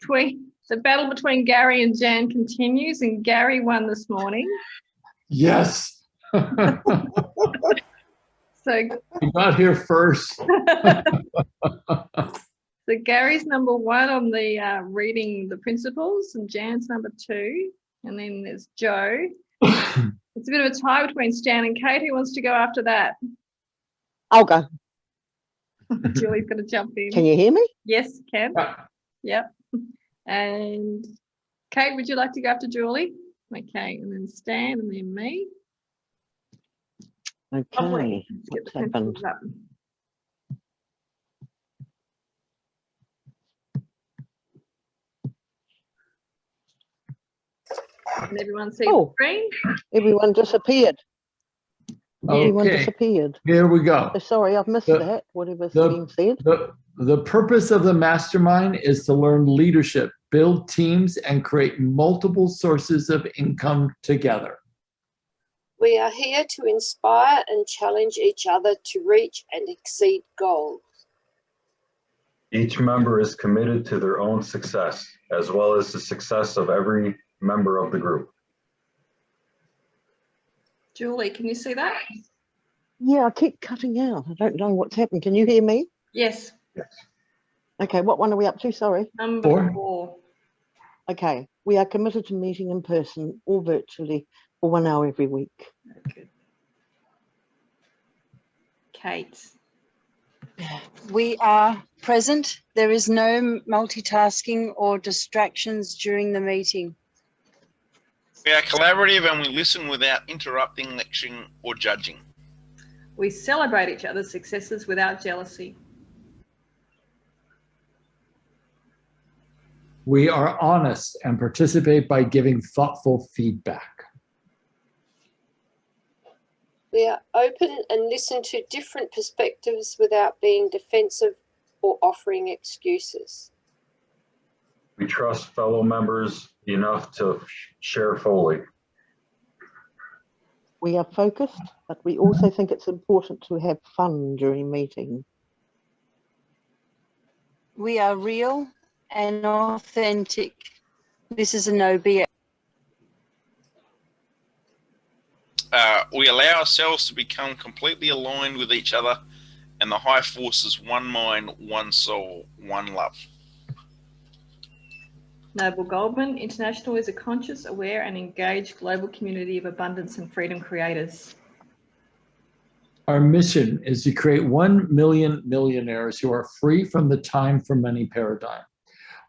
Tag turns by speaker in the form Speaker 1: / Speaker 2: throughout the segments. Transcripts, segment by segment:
Speaker 1: between Gary and Jan continues, and Gary won this morning.
Speaker 2: Yes.
Speaker 1: So
Speaker 2: you got here first.
Speaker 1: So Gary's number 1 on the reading the principles, and Jan's number 2, and then there's Joe. It's a bit of a tie between Stan and Kate. Who wants to go after that?
Speaker 3: I'll go.
Speaker 1: Julie's going to jump in.
Speaker 3: Can you hear me?
Speaker 1: Yes, can. Yep. And Kate, would you like to go after Julie? Okay, and then Stan, and then me.
Speaker 3: Okay.
Speaker 1: Let's get the pencils up. Can everyone see the screen?
Speaker 3: Everyone disappeared. Everyone disappeared.
Speaker 2: Here we go.
Speaker 3: So sorry, I've missed that. Whatever's being said.
Speaker 2: The purpose of the mastermind is to learn leadership, build teams, and create multiple sources of income together.
Speaker 4: We are here to inspire and challenge each other to reach and exceed goals.
Speaker 5: Each member is committed to their own success, as well as the success of every member of the group.
Speaker 1: Julie, can you see that?
Speaker 3: Yeah, I keep cutting out. I don't know what's happened. Can you hear me?
Speaker 1: Yes.
Speaker 5: Yes.
Speaker 3: Okay, what one are we up to? Sorry.
Speaker 1: Number 4.
Speaker 3: Okay, we are committed to meeting in person or virtually for 1 hour every week.
Speaker 1: Good. Kate.
Speaker 6: We are present. There is no multitasking or distractions during the meeting.
Speaker 7: We are collaborative and we listen without interrupting, lecturing, or judging.
Speaker 1: We celebrate each other's successes without jealousy.
Speaker 2: We are honest and participate by giving thoughtful feedback.
Speaker 4: We are open and listen to different perspectives without being defensive or offering excuses.
Speaker 5: We trust fellow members enough to share fully.
Speaker 3: We are focused, but we also think it's important to have fun during meeting.
Speaker 6: We are real and authentic. This is a no BS.
Speaker 7: We allow ourselves to become completely aligned with each other, and the high force is one mind, one soul, one love.
Speaker 1: Noble Goldman International is a conscious, aware, and engaged global community of abundance and freedom creators.
Speaker 2: Our mission is to create 1 million millionaires who are free from the time for money paradigm.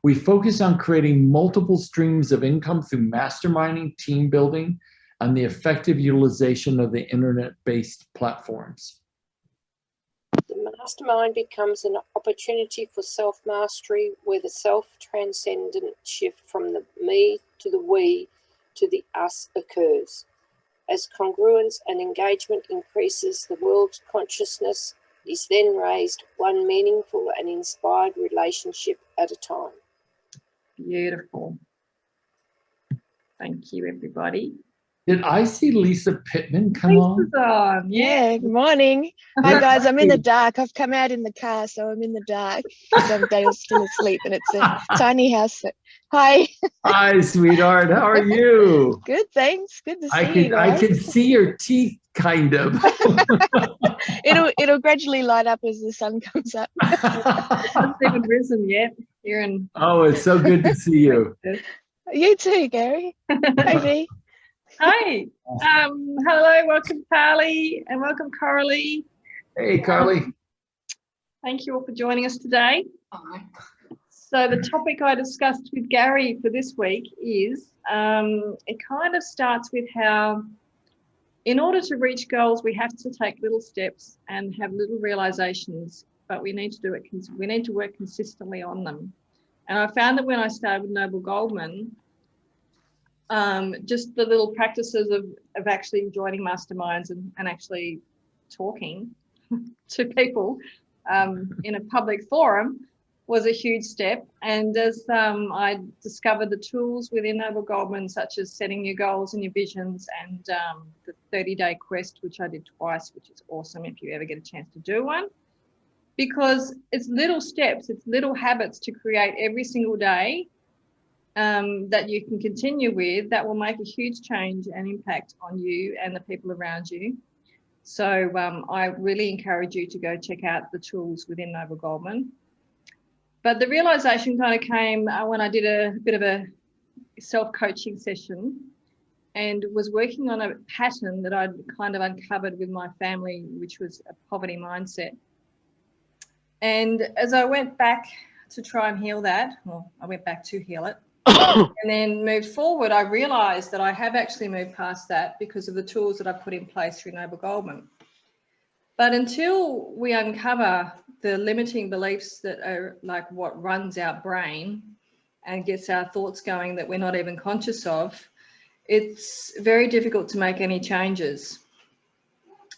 Speaker 2: We focus on creating multiple streams of income through masterminding, team building, and the effective utilization of the internet-based platforms.
Speaker 4: The mastermind becomes an opportunity for self-mastery, where the self-transcendent shift from the me to the we to the us occurs. As congruence and engagement increases, the world's consciousness is then raised, one meaningful and inspired relationship at a time.
Speaker 1: Beautiful. Thank you, everybody.
Speaker 2: Did I see Lisa Pittman come on?
Speaker 8: Yeah, good morning. Hi guys, I'm in the dark. I've come out in the car, so I'm in the dark because Dale's still asleep and it's a tiny house. Hi.
Speaker 2: Hi, sweetheart. How are you?
Speaker 8: Good, thanks. Good to see you guys.
Speaker 2: I can see your teeth, kind of.
Speaker 8: It'll gradually light up as the sun comes up.
Speaker 1: It hasn't even risen yet. You're in.
Speaker 2: Oh, it's so good to see you.
Speaker 8: You too, Gary. Hi, V.
Speaker 1: Hi. Hello, welcome Carly and welcome Coralie.
Speaker 2: Hey, Carly.
Speaker 1: Thank you all for joining us today. So the topic I discussed with Gary for this week is, it kind of starts with how in order to reach goals, we have to take little steps and have little realizations, but we need to do it. We need to work consistently on them. And I found that when I started with Noble Goldman, just the little practices of actually joining masterminds and actually talking to people in a public forum was a huge step. And as I discovered the tools within Noble Goldman, such as setting your goals and your visions, and the 30-day quest, which I did twice, which is awesome if you ever get a chance to do one, because it's little steps, it's little habits to create every single day that you can continue with that will make a huge change and impact on you and the people around you. So I really encourage you to go check out the tools within Noble Goldman. But the realization kind of came when I did a bit of a self-coaching session and was working on a pattern that I'd kind of uncovered with my family, which was a poverty mindset. And as I went back to try and heal that, well, I went back to heal it, and then moved forward, I realized that I have actually moved past that because of the tools that I put in place through Noble Goldman. But until we uncover the limiting beliefs that are like what runs our brain and gets our thoughts going that we're not even conscious of, it's very difficult to make any changes.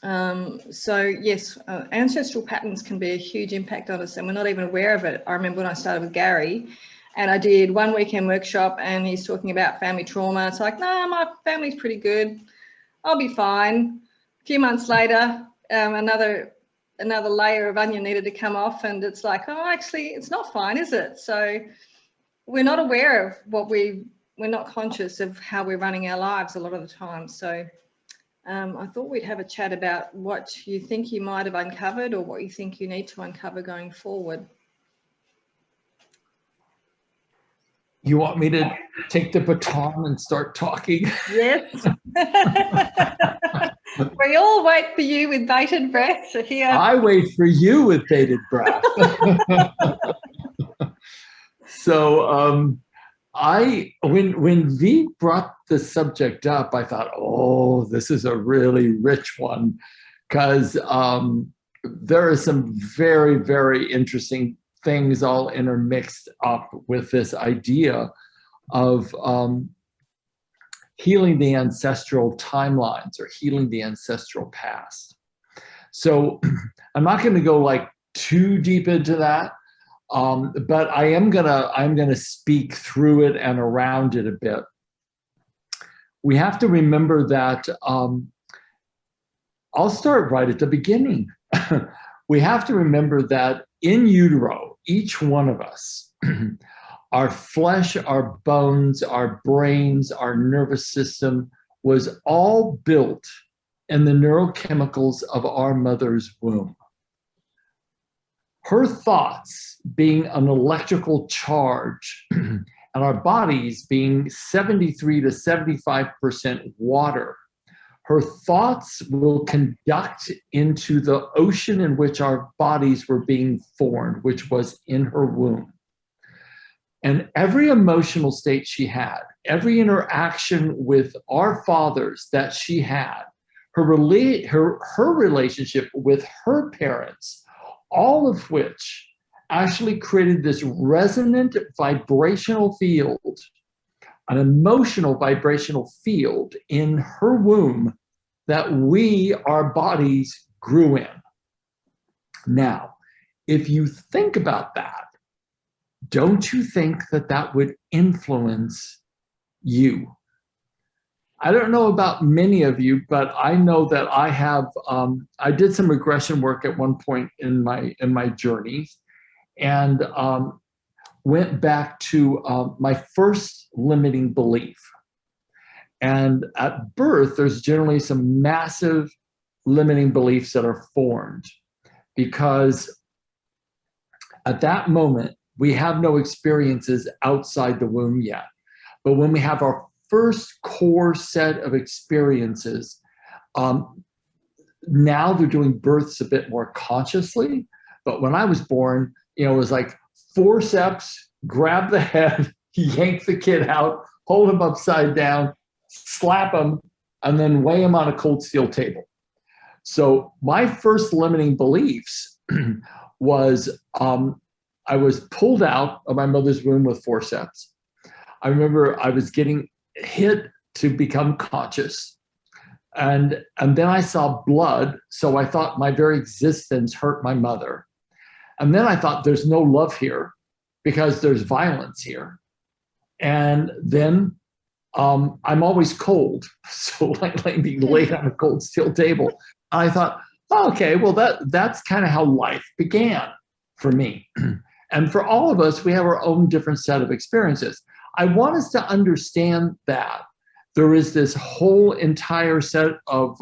Speaker 1: So yes, ancestral patterns can be a huge impact on us and we're not even aware of it. I remember when I started with Gary and I did one weekend workshop and he's talking about family trauma. It's like, no, my family's pretty good. I'll be fine. A few months later, another layer of onion needed to come off and it's like, oh, actually, it's not fine, is it? So we're not aware of what we're not conscious of how we're running our lives a lot of the time. So I thought we'd have a chat about what you think you might have uncovered or what you think you need to uncover going forward.
Speaker 2: You want me to take the baton and start talking?
Speaker 1: Yes. We all wait for you with bated breath to hear.
Speaker 2: I wait for you with bated breath. So when V brought the subject up, I thought, oh, this is a really rich one, because there are some very, very interesting things all intermixed up with this idea of healing the ancestral timelines or healing the ancestral past. So I'm not going to go like too deep into that. But I'm gonna speak through it and around it a bit. We have to remember that I'll start right at the beginning. We have to remember that in utero, each one of us, our flesh, our bones, our brains, our nervous system was all built in the neurochemicals of our mother's womb. Her thoughts being an electrical charge and our bodies being 73 to 75% water, her thoughts will conduct into the ocean in which our bodies were being formed, which was in her womb. And every emotional state she had, every interaction with our fathers that she had, her relationship with her parents, all of which actually created this resonant vibrational field, an emotional vibrational field in her womb that our bodies grew in. Now, if you think about that, don't you think that that would influence you? I don't know about many of you, but I know that I have, I did some regression work at one point in my journey and went back to my first limiting belief. And at birth, there's generally some massive limiting beliefs that are formed because at that moment, we have no experiences outside the womb yet. But when we have our first core set of experiences, now they're doing births a bit more consciously. But when I was born, it was like forceps, grab the head, yank the kid out, hold him upside down, slap him, and then weigh him on a cold steel table. So my first limiting beliefs was I was pulled out of my mother's womb with forceps. I remember I was getting hit to become conscious. And then I saw blood, so I thought my very existence hurt my mother. And then I thought there's no love here because there's violence here. And then I'm always cold, so like being laid on a cold steel table. And I thought, oh, okay, well that's kind of how life began for me. And for all of us, we have our own different set of experiences. I want us to understand that there is this whole entire set of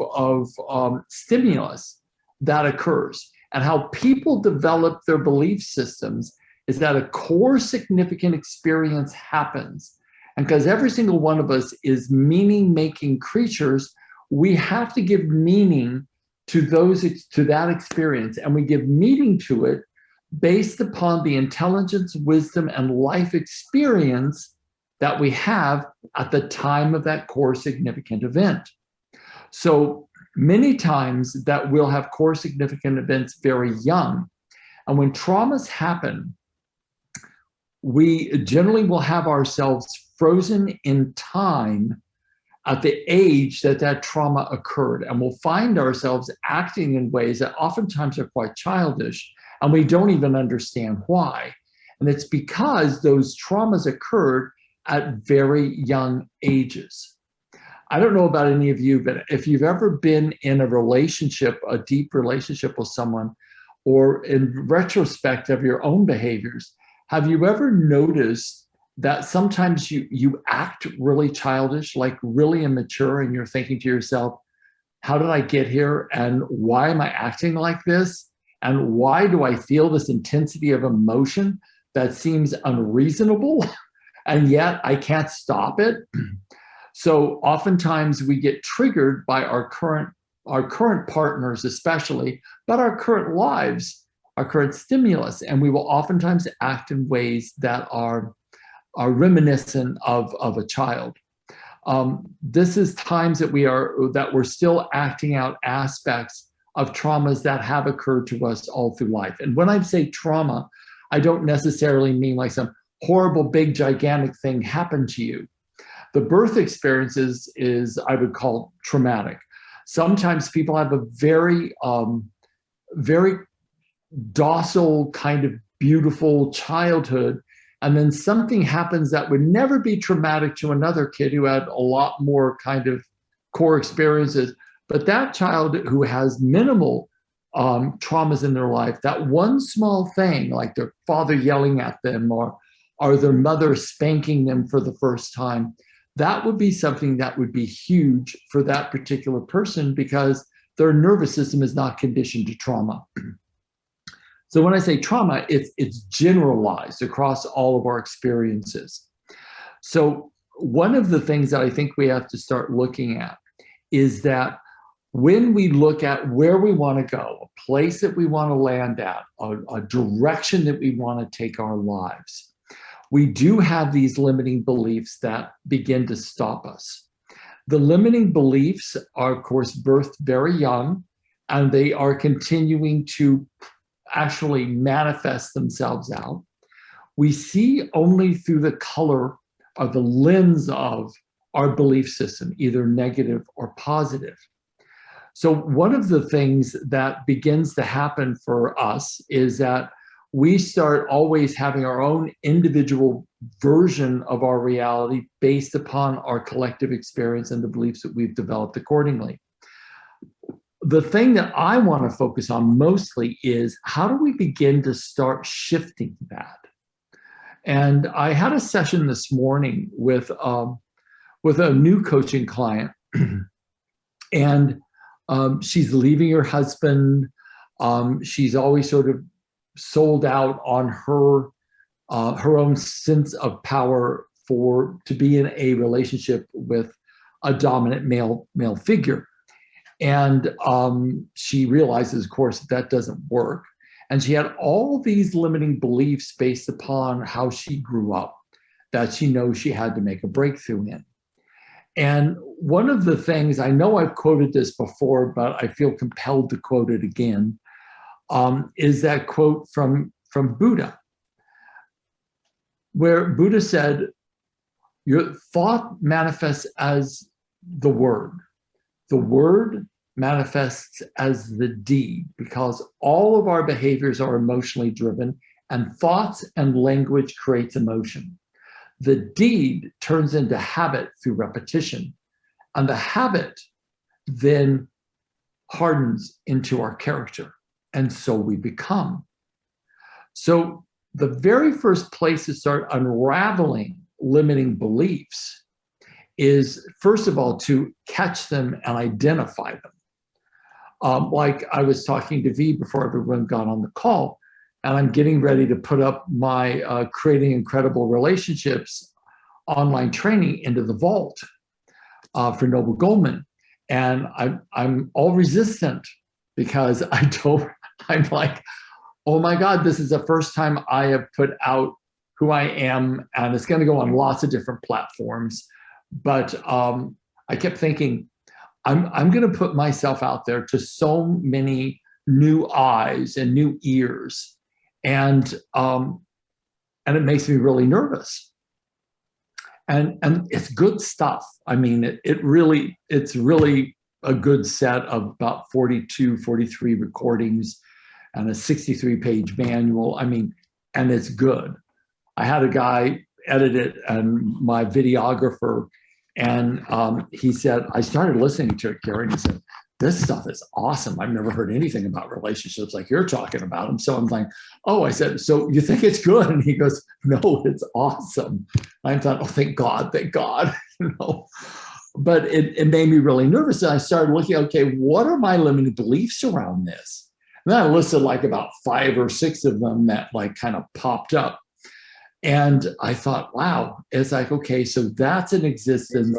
Speaker 2: stimulus that occurs, and how people develop their belief systems is that a core significant experience happens. And because every single one of us is meaning-making creatures, we have to give meaning to that experience, and we give meaning to it based upon the intelligence, wisdom, and life experience that we have at the time of that core significant event. So many times that we'll have core significant events very young. And when traumas happen, we generally will have ourselves frozen in time at the age that that trauma occurred. And we'll find ourselves acting in ways that oftentimes are quite childish, and we don't even understand why. And it's because those traumas occurred at very young ages. I don't know about any of you, but if you've ever been in a relationship, a deep relationship with someone, or in retrospect of your own behaviors, have you ever noticed that sometimes you act really childish, like really immature, and you're thinking to yourself, how did I get here? And why am I acting like this? And why do I feel this intensity of emotion that seems unreasonable? And yet I can't stop it. So oftentimes we get triggered by our current partners especially, but our current lives, our current stimulus, and we will oftentimes act in ways that are reminiscent of a child. This is times that we're still acting out aspects of traumas that have occurred to us all through life. And when I say trauma, I don't necessarily mean like some horrible, big, gigantic thing happened to you. The birth experience is I would call traumatic. Sometimes people have a very, very docile, kind of beautiful childhood, and then something happens that would never be traumatic to another kid who had a lot more kind of core experiences. But that child who has minimal traumas in their life, that one small thing, like their father yelling at them or their mother spanking them for the first time, that would be something that would be huge for that particular person because their nervous system is not conditioned to trauma. So when I say trauma, it's generalized across all of our experiences. So one of the things that I think we have to start looking at is that when we look at where we want to go, a place that we want to land at, a direction that we want to take our lives, we do have these limiting beliefs that begin to stop us. The limiting beliefs are, of course, birthed very young, and they are continuing to actually manifest themselves out. We see only through the color or the lens of our belief system, either negative or positive. So one of the things that begins to happen for us is that we start always having our own individual version of our reality based upon our collective experience and the beliefs that we've developed accordingly. The thing that I want to focus on mostly is how do we begin to start shifting that? And I had a session this morning with a new coaching client, and she's leaving her husband. She's always sort of sold out on her own sense of power to be in a relationship with a dominant male figure. And she realizes, of course, that doesn't work. And she had all these limiting beliefs based upon how she grew up that she knows she had to make a breakthrough in. And one of the things, I know I've quoted this before, but I feel compelled to quote it again, is that quote from Buddha, where Buddha said, your thought manifests as the word. The word manifests as the deed, because all of our behaviors are emotionally driven, and thoughts and language creates emotion. The deed turns into habit through repetition, and the habit then hardens into our character, and so we become. So the very first place to start unraveling limiting beliefs is, first of all, to catch them and identify them. Like I was talking to V before everyone got on the call, and I'm getting ready to put up my Creating Incredible Relationships online training into the vault for Noble Goldman. And I'm all resistant because I'm like, oh my God, this is the first time I have put out who I am, and it's going to go on lots of different platforms. But I kept thinking, I'm going to put myself out there to so many new eyes and new ears, and it makes me really nervous. And it's good stuff. I mean, it's really a good set of about 42, 43 recordings and a 63-page manual. I mean, and it's good. I had a guy edit it, and my videographer, and he said, I started listening to it, Gary, and he said, this stuff is awesome. I've never heard anything about relationships like you're talking about them. So I'm like, oh, I said, so you think it's good? And he goes, no, it's awesome. I thought, oh, thank God, you know. But it made me really nervous. And I started looking, okay, what are my limiting beliefs around this? And then I listed like about 5 or 6 of them that like kind of popped up. And I thought, wow, it's like, okay, so that's in existence.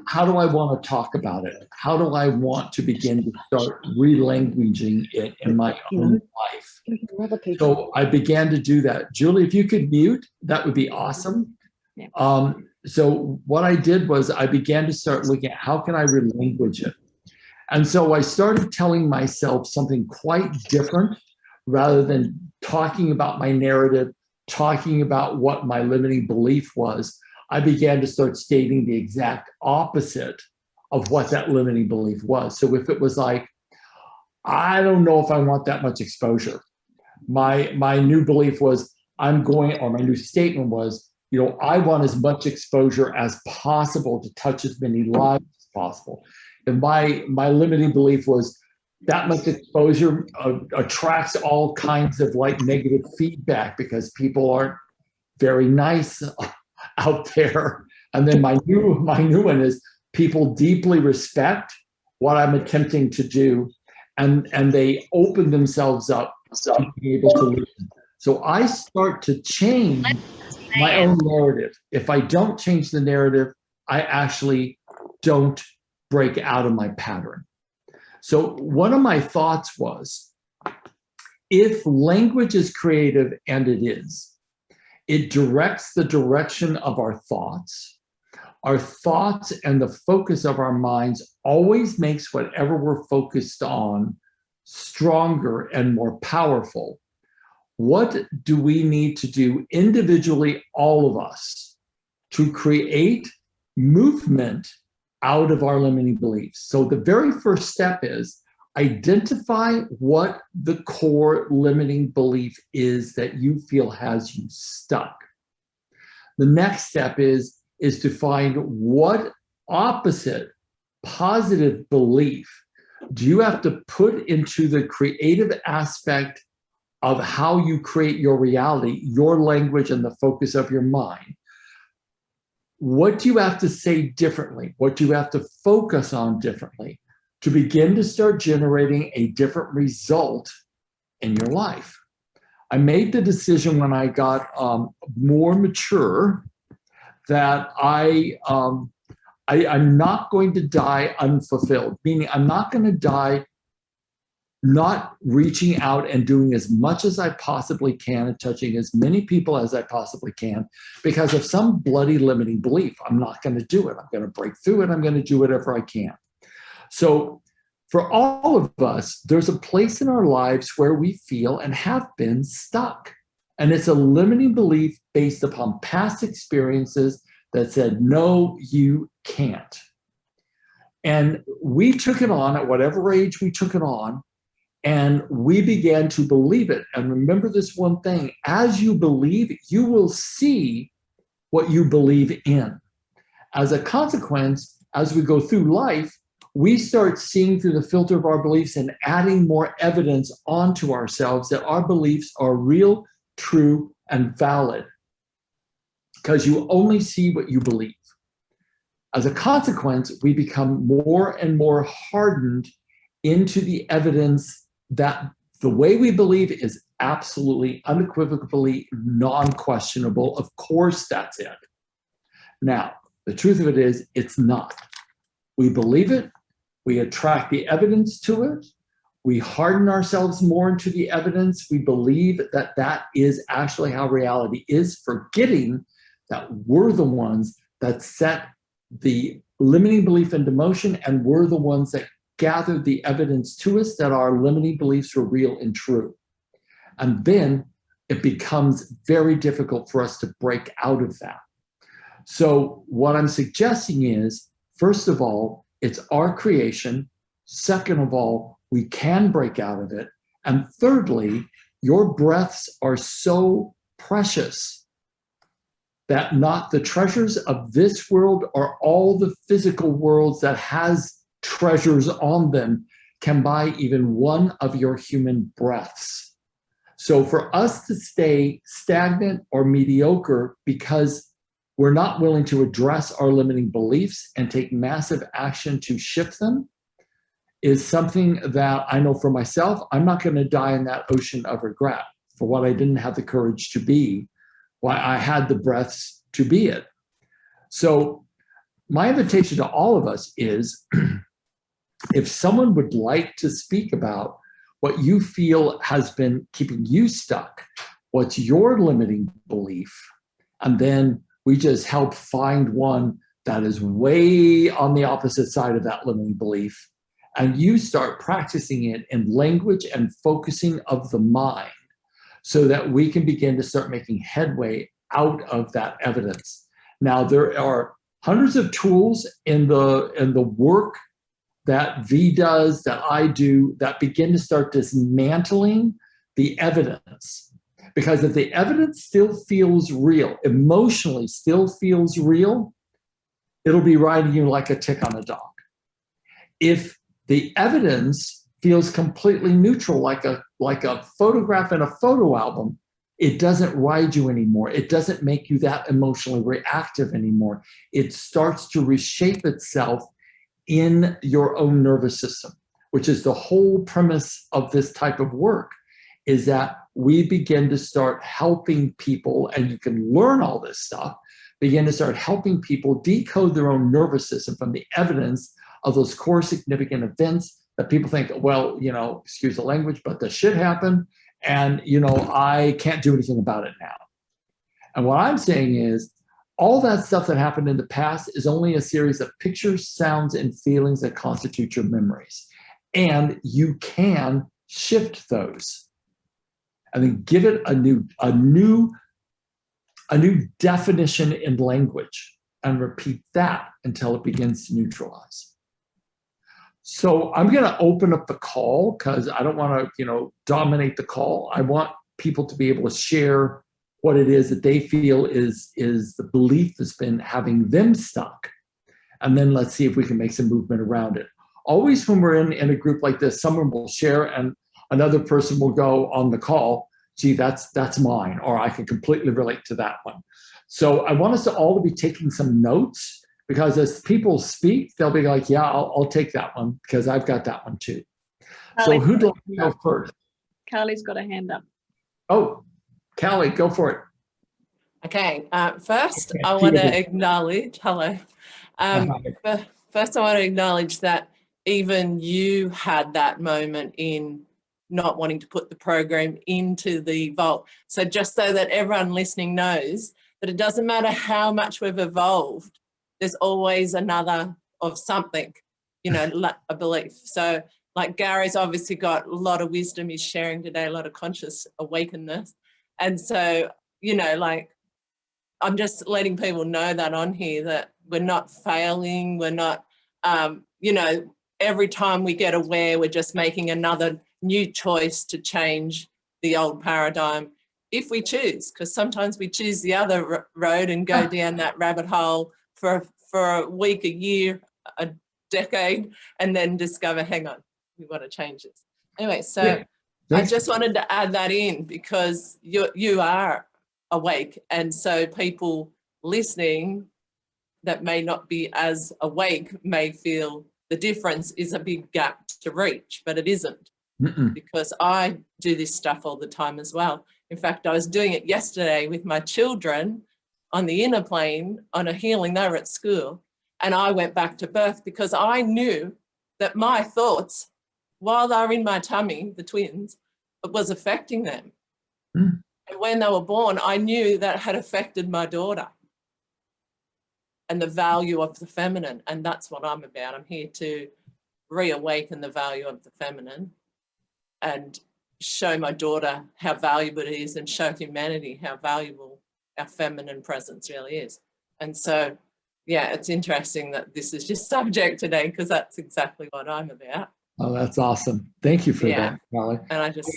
Speaker 2: How do I want to talk about it? How do I want to begin to start relanguaging it in my own life? So I began to do that. Julie, if you could mute, that would be awesome.
Speaker 1: Yeah.
Speaker 2: So what I did was I began to start looking at how can I relanguage it? And so I started telling myself something quite different rather than talking about my narrative, talking about what my limiting belief was. I began to start stating the exact opposite of what that limiting belief was. So if it was like, I don't know if I want that much exposure, my new belief was my new statement was, you know, I want as much exposure as possible to touch as many lives as possible. And my limiting belief was that much exposure attracts all kinds of like negative feedback because people aren't very nice out there. And then my new one is people deeply respect what I'm attempting to do, and they open themselves up to be able to listen. So I start to change my own narrative. If I don't change the narrative, I actually don't break out of my pattern. So one of my thoughts was, if language is creative, and it is, it directs the direction of our thoughts. Our thoughts and the focus of our minds always makes whatever we're focused on stronger and more powerful. What do we need to do individually, all of us, to create movement out of our limiting beliefs? So the very first step is identify what the core limiting belief is that you feel has you stuck. The next step is to find what opposite positive belief do you have to put into the creative aspect of how you create your reality, your language, and the focus of your mind. What do you have to say differently? What do you have to focus on differently to begin to start generating a different result in your life? I made the decision when I got more mature that I'm not going to die unfulfilled, meaning I'm not going to die not reaching out and doing as much as I possibly can and touching as many people as I possibly can because of some bloody limiting belief. I'm not going to do it. I'm going to break through it. I'm going to do whatever I can. So for all of us, there's a place in our lives where we feel and have been stuck. And it's a limiting belief based upon past experiences that said, no, you can't. And we took it on at whatever age we took it on, and we began to believe it. And remember this one thing, as you believe, you will see what you believe in. As a consequence, as we go through life, we start seeing through the filter of our beliefs and adding more evidence onto ourselves that our beliefs are real, true, and valid. because you only see what you believe. As a consequence, we become more and more hardened into the evidence that the way we believe is absolutely, unequivocally, non-questionable. Of course, that's it. Now, the truth of it is, it's not. We believe it, we attract the evidence to it, we harden ourselves more into the evidence, we believe that that is actually how reality is, forgetting that we're the ones that set the limiting belief into motion, and we're the ones that gathered the evidence to us that our limiting beliefs were real and true. And then it becomes very difficult for us to break out of that. So what I'm suggesting is, first of all, it's our creation. Second of all, we can break out of it. And thirdly, your breaths are so precious that not the treasures of this world or all the physical worlds that has treasures on them can buy even one of your human breaths. So for us to stay stagnant or mediocre because we're not willing to address our limiting beliefs and take massive action to shift them is something that I know for myself, I'm not going to die in that ocean of regret for what I didn't have the courage to be, why I had the breaths to be it. So my invitation to all of us is, if someone would like to speak about what you feel has been keeping you stuck, what's your limiting belief, and then we just help find one that is way on the opposite side of that limiting belief, and you start practicing it in language and focusing of the mind so that we can begin to start making headway out of that evidence. Now, there are hundreds of tools in the work that V does, that I do, that begin to start dismantling the evidence. Because if the evidence still feels real, emotionally still feels real, it'll be riding you like a tick on a dog. If the evidence feels completely neutral, like a photograph in a photo album, it doesn't ride you anymore. It doesn't make you that emotionally reactive anymore. It starts to reshape itself in your own nervous system, which is the whole premise of this type of work, is that we begin to start helping people, and you can learn all this stuff, begin to start helping people decode their own nervous system from the evidence of those core significant events that people think, well, you know, excuse the language, but this shit happened, and, you know, I can't do anything about it now. And what I'm saying is, all that stuff that happened in the past is only a series of pictures, sounds, and feelings that constitute your memories. And you can shift those. And then give it a new definition in language, and repeat that until it begins to neutralize. So I'm going to open up the call, because I don't want to, you know, dominate the call. I want people to be able to share what it is that they feel is the belief that's been having them stuck. And then let's see if we can make some movement around it. Always when we're in a group like this, someone will share and another person will go on the call, gee, that's mine, or I can completely relate to that one. So I want us to all be taking some notes, because as people speak, they'll be like, yeah, I'll take that one, because I've got that one too. So who'd like to go first?
Speaker 1: Carly's got a hand up.
Speaker 2: Oh, Callie, go for it.
Speaker 9: Okay, first I want to acknowledge, hello. First I want to acknowledge that even you had that moment in not wanting to put the program into the vault. So just so that everyone listening knows that it doesn't matter how much we've evolved, there's always another of something, you know, a belief. So like Gary's obviously got a lot of wisdom he's sharing today, a lot of conscious awakeness. And so, you know, like, I'm just letting people know that on here, that we're not failing. We're not, you know, every time we get aware, we're just making another new choice to change the old paradigm if we choose, because sometimes we choose the other road and go down that rabbit hole for a week, a year, a decade, and then discover, hang on, we want to change this. Anyway, so yeah. I just wanted to add that in, because you are awake, and so people listening that may not be as awake may feel the difference is a big gap to reach, but it isn't. Because I do this stuff all the time as well. In fact, I was doing it yesterday with my children on the inner plane on a healing. They were at school, and I went back to birth because I knew that my thoughts, while they were in my tummy, the twins, it was affecting them. And when they were born, I knew that had affected my daughter and the value of the feminine. And that's what I'm about. I'm here to reawaken the value of the feminine and show my daughter how valuable it is, and show humanity how valuable our feminine presence really is. And so, yeah, it's interesting that this is your subject today, because that's exactly what I'm about.
Speaker 2: Oh, that's awesome. Thank you for that, Molly.
Speaker 9: And I just...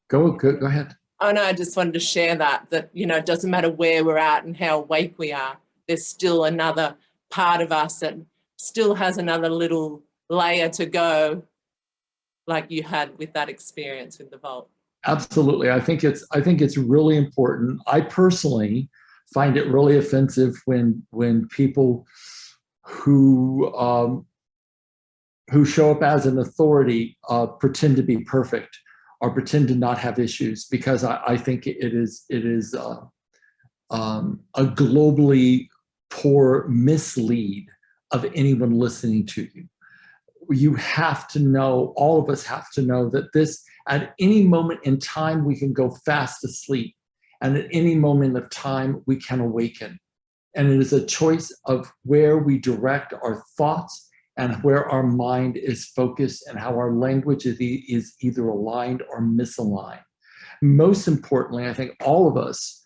Speaker 2: Go ahead.
Speaker 9: Oh, no, I just wanted to share that, you know, it doesn't matter where we're at and how awake we are, there's still another part of us that still has another little layer to go, like you had with that experience with the vault.
Speaker 2: Absolutely. I think it's really important. I personally find it really offensive when people who show up as an authority pretend to be perfect or pretend to not have issues, because I think it is a globally poor mislead of anyone listening to you. You have to know, all of us have to know, that this, at any moment in time, we can go fast asleep, and at any moment of time, we can awaken. And it is a choice of where we direct our thoughts and where our mind is focused, and how our language is either aligned or misaligned. Most importantly, I think all of us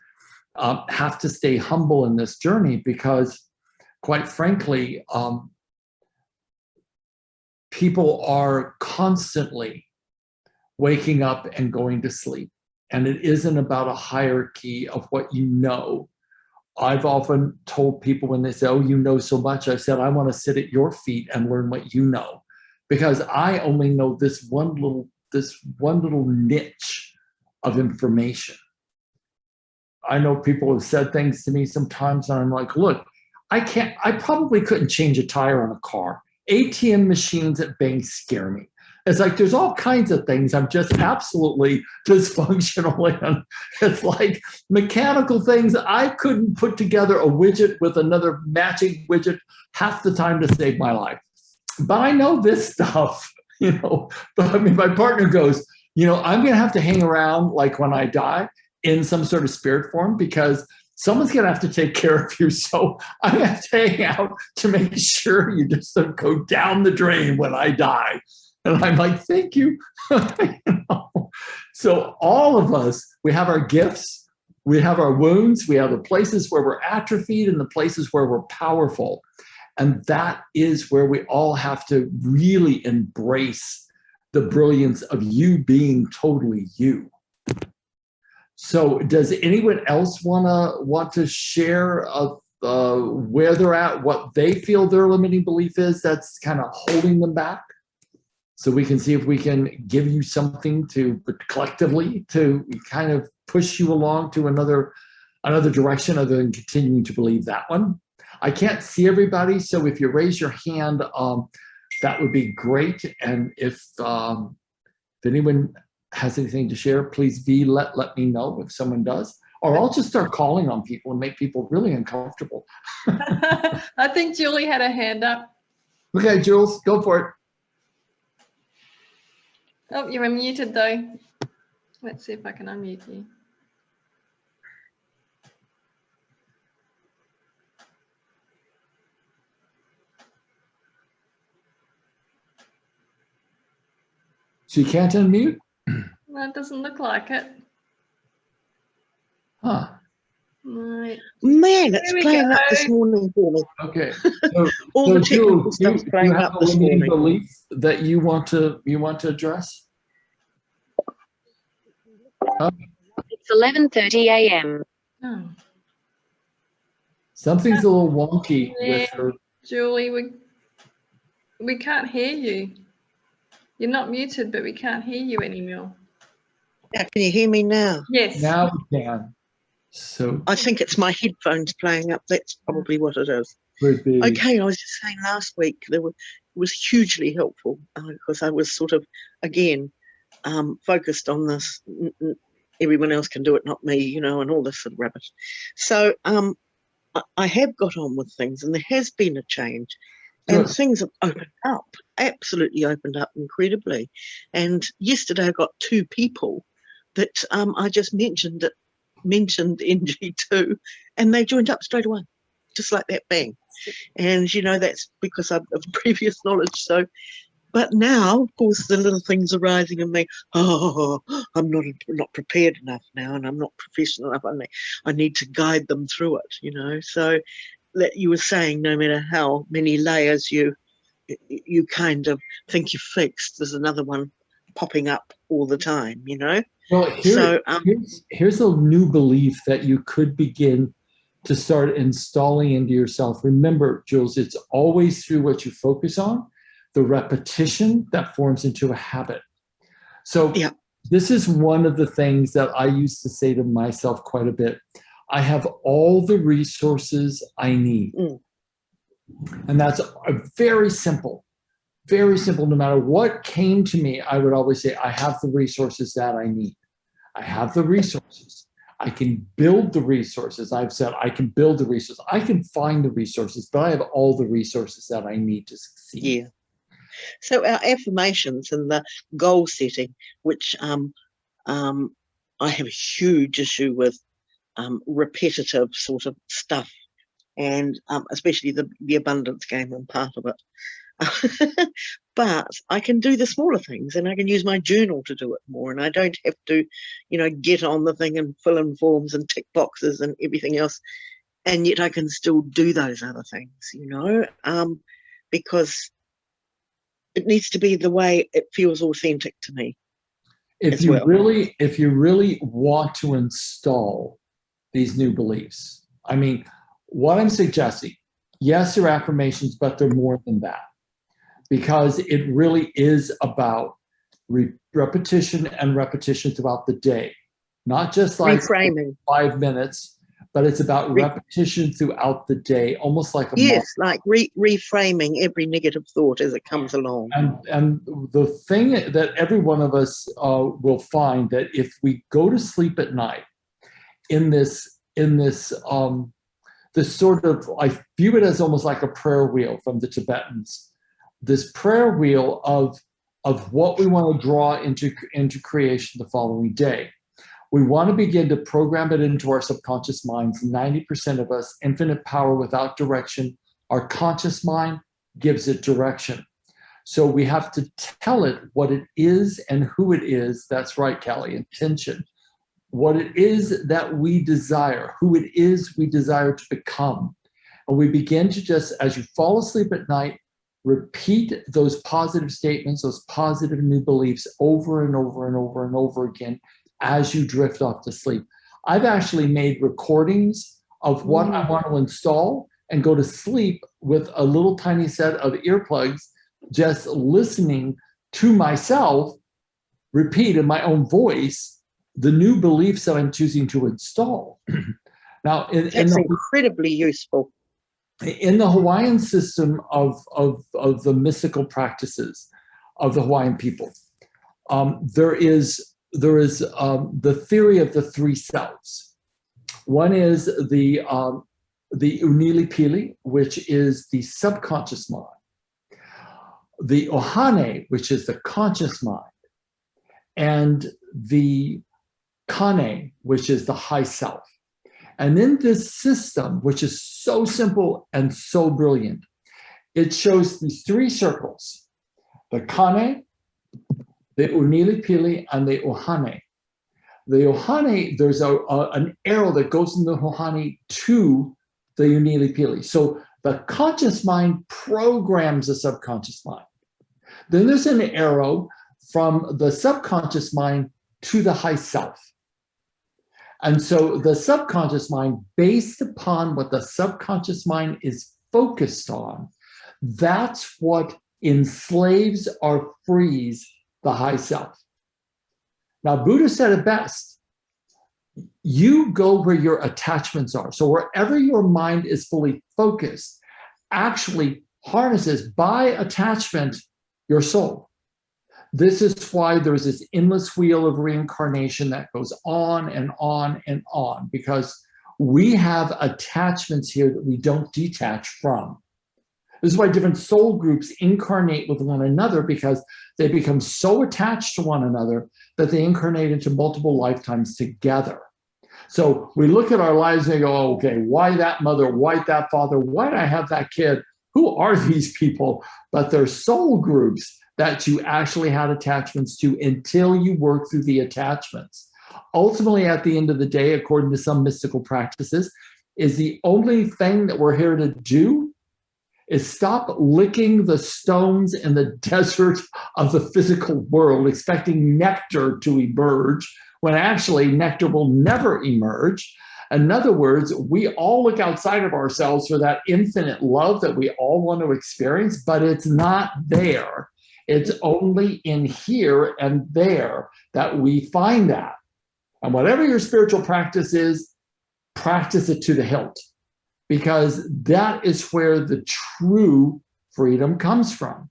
Speaker 2: have to stay humble in this journey, because, quite frankly, people are constantly waking up and going to sleep. And it isn't about a hierarchy of what you know. I've often told people when they say, oh, you know so much, I said, I want to sit at your feet and learn what you know, because I only know this one little niche of information. I know people have said things to me sometimes, and I'm like, look, I probably couldn't change a tire on a car. ATM machines at banks scare me. It's like there's all kinds of things I'm just absolutely dysfunctional in. It's like mechanical things. I couldn't put together a widget with another matching widget half the time to save my life. But I know this stuff, you know. But I mean, my partner goes, you know, I'm going to have to hang around like when I die in some sort of spirit form, because someone's going to have to take care of you. So I have to hang out to make sure you just don't go down the drain when I die. And I'm like, thank you. You know? So all of us, we have our gifts, we have our wounds, we have the places where we're atrophied and the places where we're powerful. And that is where we all have to really embrace the brilliance of you being totally you. So does anyone else want to share where they're at, what they feel their limiting belief is that's kind of holding them back? So we can see if we can give you something to collectively to kind of push you along to another direction other than continuing to believe that one. I can't see everybody, so if you raise your hand, that would be great. And if anyone has anything to share, please let me know if someone does. Or I'll just start calling on people and make people really uncomfortable.
Speaker 1: I think Julie had a hand up.
Speaker 2: Okay, Jules, go for it.
Speaker 1: Oh, you're unmuted though. Let's see if I can unmute you.
Speaker 2: So you can't unmute?
Speaker 1: Well, it doesn't look like it.
Speaker 2: Huh.
Speaker 1: Right.
Speaker 3: Man, it's playing up this morning for me.
Speaker 2: Okay. So,
Speaker 3: All
Speaker 2: so
Speaker 3: the technical
Speaker 2: Jules,
Speaker 3: stuff's
Speaker 2: you
Speaker 3: playing
Speaker 2: have
Speaker 3: up
Speaker 2: a
Speaker 3: this
Speaker 2: limiting
Speaker 3: morning.
Speaker 2: belief that you want to address?
Speaker 10: It's 11:30 a.m.
Speaker 1: Oh.
Speaker 2: Something's a little wonky with her.
Speaker 1: Julie, we can't hear you. You're not muted, but we can't hear you anymore.
Speaker 3: Now, can you hear me now?
Speaker 1: Yes.
Speaker 2: Now we can. So
Speaker 3: I think it's my headphones playing up. That's probably what it is.
Speaker 2: could be.
Speaker 3: Okay, I was just saying last week it was hugely helpful because I was sort of, again, focused on this. Everyone else can do it, not me, you know, and all this sort of rubbish. So I have got on with things, and there has been a change. And
Speaker 2: Good.
Speaker 3: things have opened up, absolutely opened up incredibly. And yesterday I got 2 people that I just mentioned NG2, and they joined up straight away, just like that, bang. And, you know, that's because of previous knowledge. So, but now, of course, the little things are rising in me. Oh, I'm not prepared enough now, and I'm not professional enough. I need to guide them through it, you know. So that you were saying, no matter how many layers you kind of think you're fixed, there's another one popping up all the time, you know.
Speaker 2: Well, here's a new belief that you could begin to start installing into yourself. Remember, Jules, it's always through what you focus on, the repetition that forms into a habit. So
Speaker 3: yeah.
Speaker 2: This is one of the things that I used to say to myself quite a bit. I have all the resources I need. And that's very simple, very simple. No matter what came to me, I would always say, I have the resources that I need. I have the resources. I can build the resources. I've said I can build the resources. I can find the resources, but I have all the resources that I need to succeed.
Speaker 3: Yeah. So our affirmations and the goal setting, which I have a huge issue with repetitive sort of stuff, and especially the abundance game and part of it. But I can do the smaller things, and I can use my journal to do it more, and I don't have to, you know, get on the thing and fill in forms and tick boxes and everything else, and yet I can still do those other things, you know, because it needs to be the way it feels authentic to me.
Speaker 2: If you really want to install these new beliefs, I mean, what I'm suggesting, yes, they're affirmations, but they're more than that, because it really is about repetition and repetition throughout the day, not just like
Speaker 3: reframing
Speaker 2: 5 minutes, but it's about repetition throughout the day, almost like a
Speaker 3: yes, like reframing every negative thought as it comes along.
Speaker 2: And the thing that every one of us will find, that if we go to sleep at night in this sort of, I view it as almost like a prayer wheel from the Tibetans, this prayer wheel of what we want to draw into creation the following day. We want to begin to program it into our subconscious minds. 90% of us, infinite power without direction. Our conscious mind gives it direction. So we have to tell it what it is and who it is. That's right, Callie, intention. What it is that we desire, who it is we desire to become. And we begin to just, as you fall asleep at night, repeat those positive statements, those positive new beliefs over and over and over and over again as you drift off to sleep. I've actually made recordings of what I want to install and go to sleep with a little tiny set of earplugs, just listening to myself repeat in my own voice the new beliefs that I'm choosing to install. Now,
Speaker 3: that's incredibly useful.
Speaker 2: In the Hawaiian system of the mystical practices of the Hawaiian people, there is the theory of the 3 selves. One is the Unilipili, which is the subconscious mind, the Ohane, which is the conscious mind, and the Kane, which is the high self. And in this system, which is so simple and so brilliant, it shows these 3 circles: the Kane, the Unilipili, and the Ohane. The Ohane, there's an arrow that goes from the Ohane to the Unilipili. So the conscious mind programs the subconscious mind. Then there's an arrow from the subconscious mind to the high self. And so the subconscious mind, based upon what the subconscious mind is focused on, that's what enslaves or frees the high self. Now, Buddha said it best. You go where your attachments are. So wherever your mind is fully focused, actually harnesses by attachment your soul. This is why there's this endless wheel of reincarnation that goes on and on and on, because we have attachments here that we don't detach from. This is why different soul groups incarnate with one another, because they become so attached to one another that they incarnate into multiple lifetimes together. So we look at our lives and go, oh, okay, why that mother? Why that father? Why did I have that kid? Who are these people? But they're soul groups that you actually had attachments to until you work through the attachments. Ultimately, at the end of the day, according to some mystical practices, is the only thing that we're here to do is stop licking the stones in the desert of the physical world, expecting nectar to emerge, when actually nectar will never emerge. In other words, we all look outside of ourselves for that infinite love that we all want to experience, but it's not there. It's only in here and there that we find that. And whatever your spiritual practice is, practice it to the hilt, because that is where the true freedom comes from.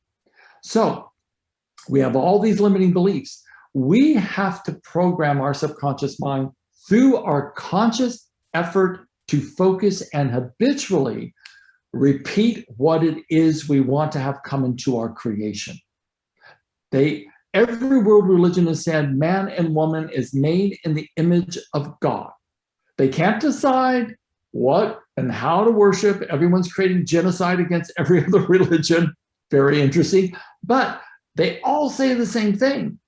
Speaker 2: So we have all these limiting beliefs. We have to program our subconscious mind through our conscious effort to focus and habitually repeat what it is we want to have come into our creation. Every world religion has said man and woman is made in the image of God. They can't decide what and how to worship. Everyone's creating genocide against every other religion. Very interesting. But they all say the same thing.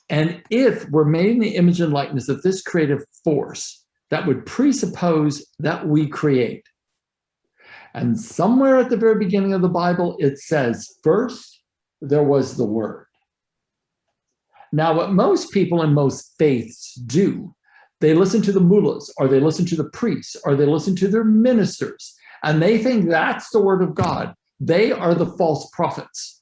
Speaker 2: And if we're made in the image and likeness of this creative force, that would presuppose that we create. And somewhere at the very beginning of the Bible, it says, first, there was the Word. Now, what most people in most faiths do, they listen to the mullahs, or they listen to the priests, or they listen to their ministers, and they think that's the Word of God. They are the false prophets.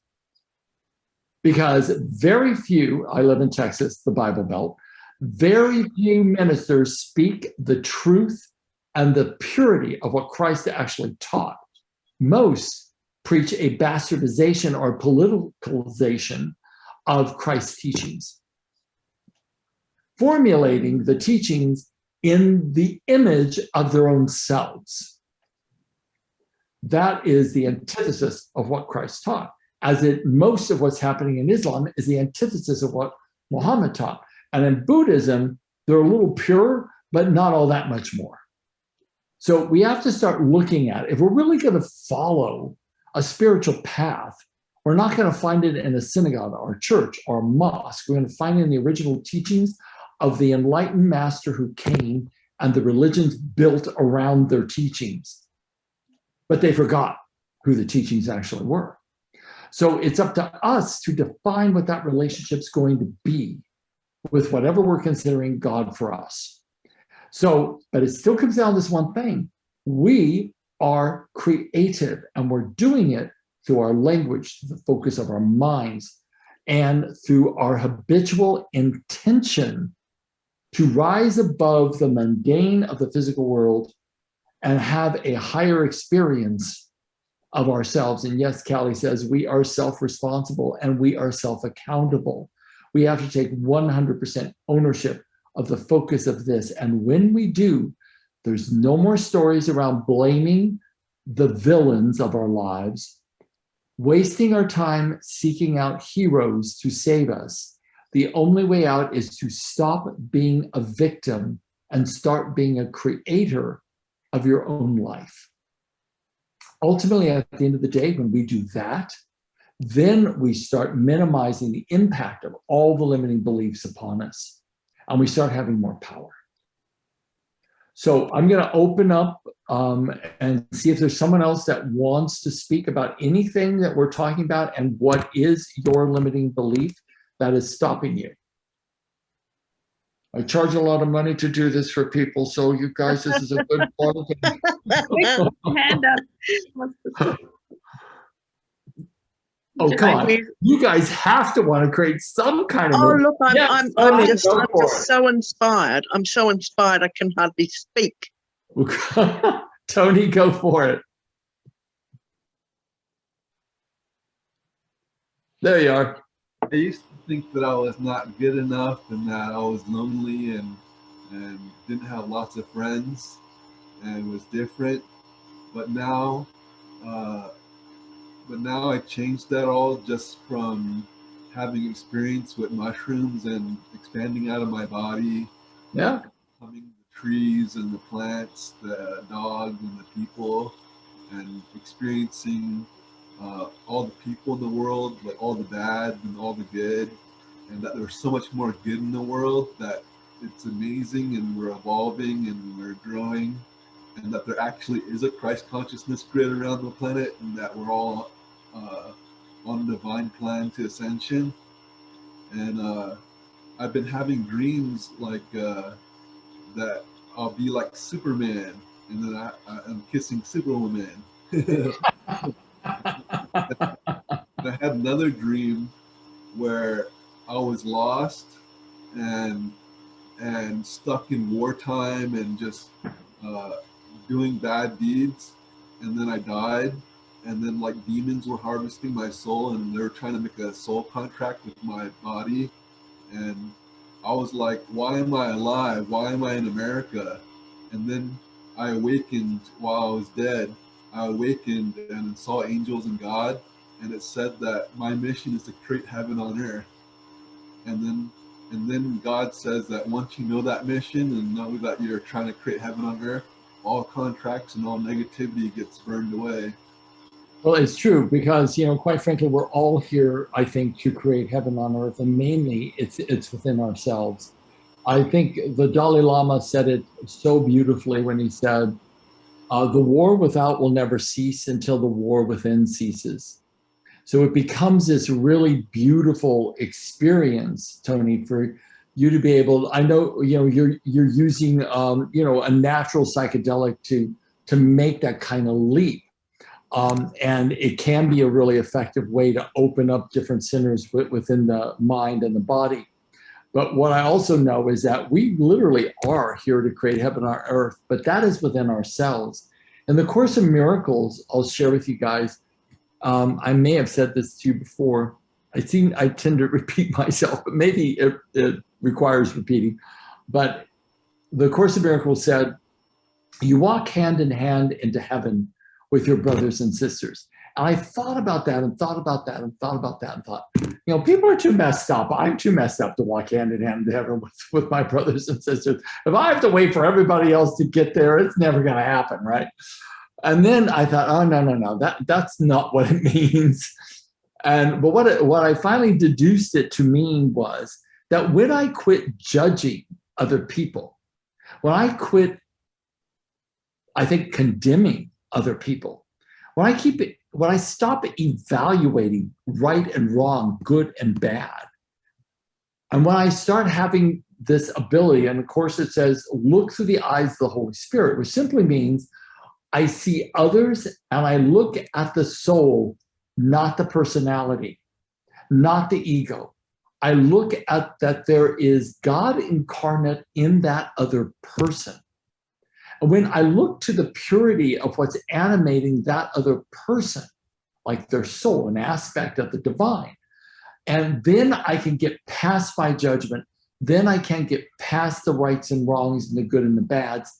Speaker 2: Because very few, I live in Texas, the Bible Belt, very few ministers speak the truth and the purity of what Christ actually taught. Most preach a bastardization or politicalization of Christ's teachings, formulating the teachings in the image of their own selves. That is the antithesis of what Christ taught, as most of what's happening in Islam is the antithesis of what Muhammad taught. And in Buddhism, they're a little pure, but not all that much more. So we have to start looking at, if we're really going to follow a spiritual path, we're not going to find it in a synagogue or a church or a mosque. We're going to find it in the original teachings of the enlightened master who came, and the religions built around their teachings. But they forgot who the teachings actually were. So it's up to us to define what that relationship's going to be with whatever we're considering God for us. So, but it still comes down to this one thing. We are creative, and we're doing it through our language, through the focus of our minds, and through our habitual intention to rise above the mundane of the physical world and have a higher experience of ourselves. And yes, Callie says we are self-responsible and we are self-accountable. We have to take 100% ownership of the focus of this. And when we do, there's no more stories around blaming the villains of our lives, wasting our time seeking out heroes to save us. The only way out is to stop being a victim and start being a creator of your own life. Ultimately, at the end of the day, when we do that, then we start minimizing the impact of all the limiting beliefs upon us, and we start having more power. So I'm going to open up and see if there's someone else that wants to speak about anything that we're talking about and what is your limiting belief that is stopping you. I charge a lot of money to do this for people, so you guys, this is a good
Speaker 1: Hand up.
Speaker 2: Oh, come on. You guys have to want to create some kind of movement.
Speaker 3: Look, I'm
Speaker 2: Tony,
Speaker 3: just
Speaker 2: go for it.
Speaker 3: so inspired. I'm so inspired I can hardly speak.
Speaker 2: Tony, go for it. There you are.
Speaker 11: I used to think that I was not good enough and that I was lonely and didn't have lots of friends and was different. But now I changed that all just from having experience with mushrooms and expanding out of my body.
Speaker 2: Yeah.
Speaker 11: Becoming the trees and the plants, the dogs and the people, and experiencing all the people in the world, like all the bad and all the good, and that there's so much more good in the world, that it's amazing and we're evolving and we're growing, and that there actually is a Christ consciousness grid around the planet, and that we're all on a divine plan to ascension. And I've been having dreams like that I'll be like Superman, and then I'm kissing Superwoman. I had another dream where I was lost and stuck in wartime and just doing bad deeds, and then I died, and then like demons were harvesting my soul, and they were trying to make a soul contract with my body, and I was like, why am I alive? Why am I in America? And then I awakened while I was dead. I awakened and saw angels and God, and it said that my mission is to create heaven on earth. And then God says that once you know that mission and know that you're trying to create heaven on earth, all contracts and all negativity gets burned away.
Speaker 2: Well, it's true because, quite frankly, we're all here, I think, to create heaven on earth, and mainly it's within ourselves. I think the Dalai Lama said it so beautifully when he said, the war without will never cease until the war within ceases. So it becomes this really beautiful experience, Tony, for you to be able, I know, you're using, a natural psychedelic to make that kind of leap. And it can be a really effective way to open up different centers within the mind and the body. But what I also know is that we literally are here to create heaven on earth, but that is within ourselves. In the Course in Miracles, I'll share with you guys, I may have said this to you before. I tend to repeat myself, but maybe it requires repeating. But the Course in Miracles said, you walk hand in hand into heaven with your brothers and sisters. And I thought about that and thought about that and thought about that and thought, people are too messed up. I'm too messed up to walk hand in hand into heaven with my brothers and sisters. If I have to wait for everybody else to get there, it's never going to happen, right? And then I thought, oh, no, that's not what it means. But what I finally deduced it to mean was that when I quit judging other people, when I quit, I think, condemning other people, when I stop evaluating right and wrong, good and bad, and when I start having this ability, and of course it says, look through the eyes of the Holy Spirit, which simply means I see others and I look at the soul, not the personality, not the ego. I look at that there is God incarnate in that other person. And when I look to the purity of what's animating that other person, like their soul, an aspect of the divine, and then I can get past my judgment, then I can get past the rights and wrongs and the good and the bads.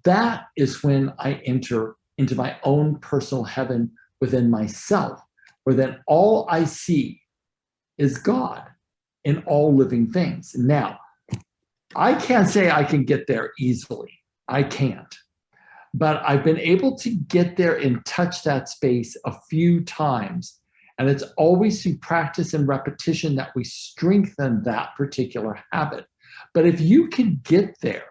Speaker 2: That is when I enter into my own personal heaven within myself, where then all I see is God in all living things. Now, I can't say I can get there easily. I can't. But I've been able to get there and touch that space a few times. And it's always through practice and repetition that we strengthen that particular habit. But if you can get there,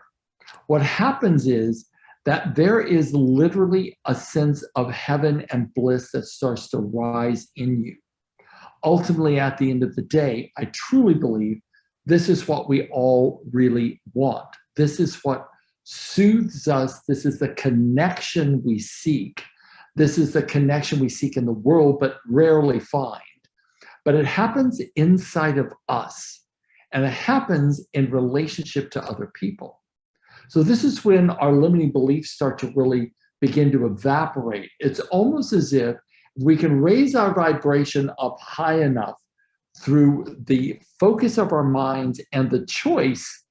Speaker 2: what happens is that there is literally a sense of heaven and bliss that starts to rise in you. Ultimately, at the end of the day, I truly believe this is what we all really want. This is what soothes us. This is the connection we seek. This is the connection we seek in the world, but rarely find. but it happens inside of us, and it happens in relationship to other people. So this is when our limiting beliefs start to really begin to evaporate. It's almost as if we can raise our vibration up high enough through the focus of our minds and the choice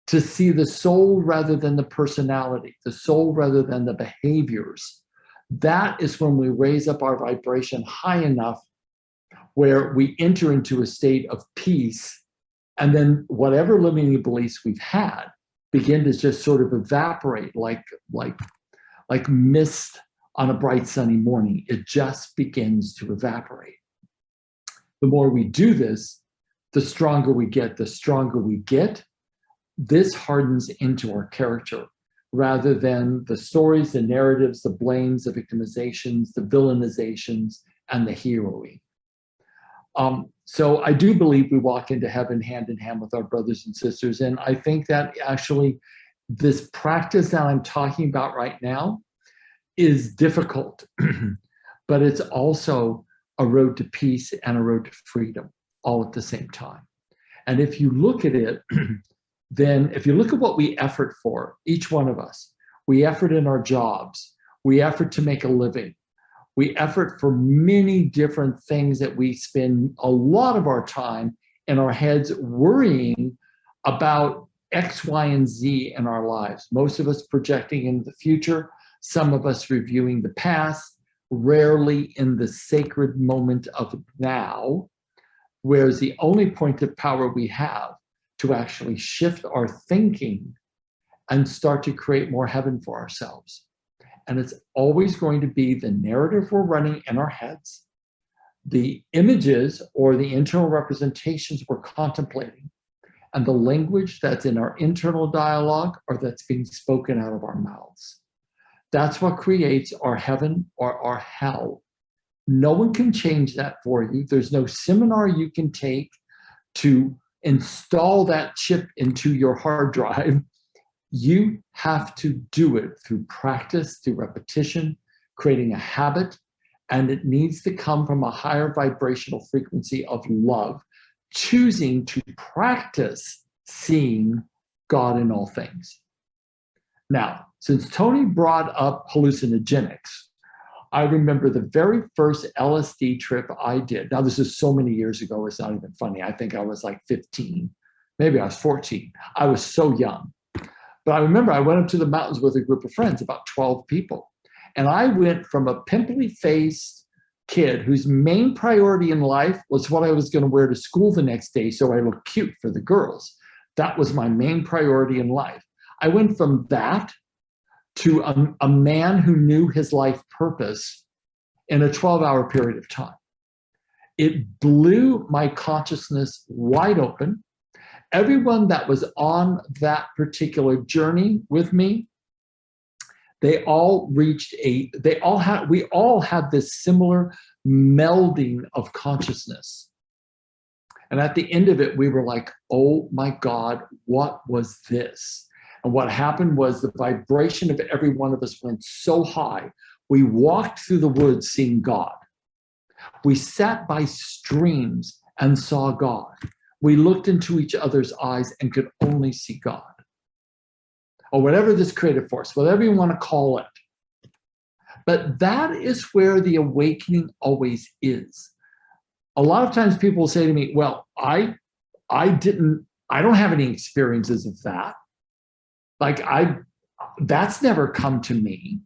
Speaker 2: to see the soul rather than the personality, the soul rather than the behaviors. That is when we raise up our vibration high enough where we enter into a state of peace, and then whatever limiting beliefs we've had begin to just sort of evaporate like mist on a bright sunny morning. It just begins to evaporate. The more we do this, the stronger we get. The stronger we get, this hardens into our character rather than the stories, the narratives, the blames, the victimizations, the villainizations, and the heroing. So I do believe we walk into heaven hand in hand with our brothers and sisters. And I think that actually this practice that I'm talking about right now is difficult, but it's also a road to peace and a road to freedom all at the same time. And if you look at it, then if you look at what we effort for, each one of us, we effort in our jobs, we effort to make a living, we effort for many different things that we spend a lot of our time in our heads worrying about X, Y, and Z in our lives. Most of us projecting into the future, some of us reviewing the past, rarely in the sacred moment of now, whereas the only point of power we have to actually shift our thinking and start to create more heaven for ourselves. And it's always going to be the narrative we're running in our heads, the images or the internal representations we're contemplating, and the language that's in our internal dialogue or that's being spoken out of our mouths. That's what creates our heaven or our hell. No one can change that for you. There's no seminar you can take to install that chip into your hard drive. You have to do it through practice, through repetition, creating a habit, and it needs to come from a higher vibrational frequency of love, choosing to practice seeing God in all things. Now, since Tony brought up hallucinogenics, I remember the very first LSD trip I did. Now, this is so many years ago, it's not even funny. I think I was like 15, maybe I was 14. I was so young. But I remember I went up to the mountains with a group of friends, about 12 people. And I went from a pimply-faced kid whose main priority in life was what I was going to wear to school the next day so I looked cute for the girls. That was my main priority in life. I went from that to a man who knew his life purpose in a 12-hour period of time. It blew my consciousness wide open. Everyone that was on that particular journey with me, we all had this similar melding of consciousness. And at the end of it, we were like, oh my God, what was this? And what happened was the vibration of every one of us went so high. We walked through the woods seeing God. We sat by streams and saw God. We looked into each other's eyes and could only see God. Or whatever this creative force, whatever you want to call it. But that is where the awakening always is. A lot of times people will say to me, well, I don't have any experiences of that. That's never come to me.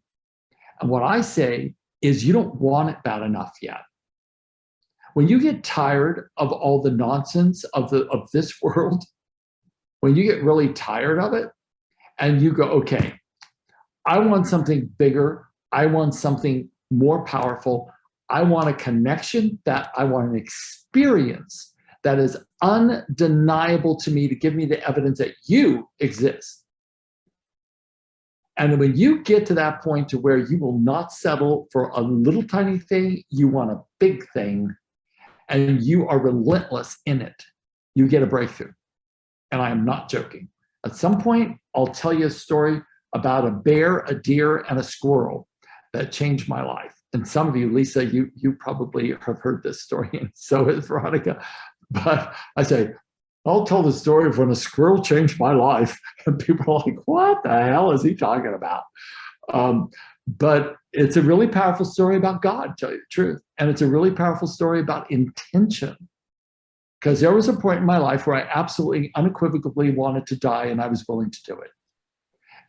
Speaker 2: And what I say is you don't want it bad enough yet. When you get tired of all the nonsense of this world, when you get really tired of it and you go, okay, I want something bigger. I want something more powerful. I want a connection, that I want an experience that is undeniable to me to give me the evidence that you exist. And when you get to that point to where you will not settle for a little tiny thing, you want a big thing, and you are relentless in it, you get a breakthrough. And I am not joking. At some point, I'll tell you a story about a bear, a deer, and a squirrel that changed my life. and some of you, Lisa, you probably have heard this story, and so has Veronica. But I say, I'll tell the story of when a squirrel changed my life. And people are like, what the hell is he talking about? But it's a really powerful story about God, to tell you the truth. And it's a really powerful story about intention. Because there was a point in my life where I absolutely unequivocally wanted to die, and I was willing to do it.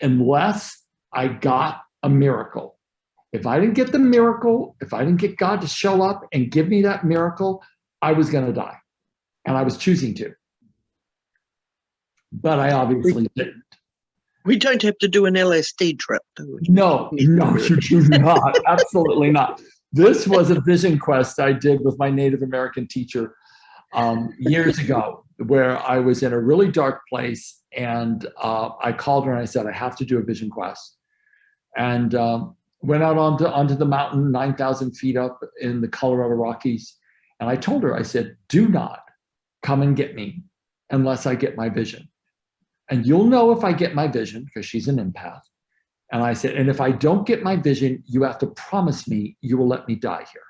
Speaker 2: Unless I got a miracle. If I didn't get the miracle, if I didn't get God to show up and give me that miracle, I was going to die. And I was choosing to. But I obviously didn't.
Speaker 3: We don't have to do an LSD trip, do we?
Speaker 2: No, you do not. Absolutely not. This was a vision quest I did with my Native American teacher years ago, where I was in a really dark place, and I called her and I said, I have to do a vision quest. And went out onto the mountain, 9,000 feet up in the Colorado Rockies. And I told her, I said, do not come and get me unless I get my vision. And you'll know if I get my vision, because she's an empath. And I said, and if I don't get my vision, you have to promise me you will let me die here.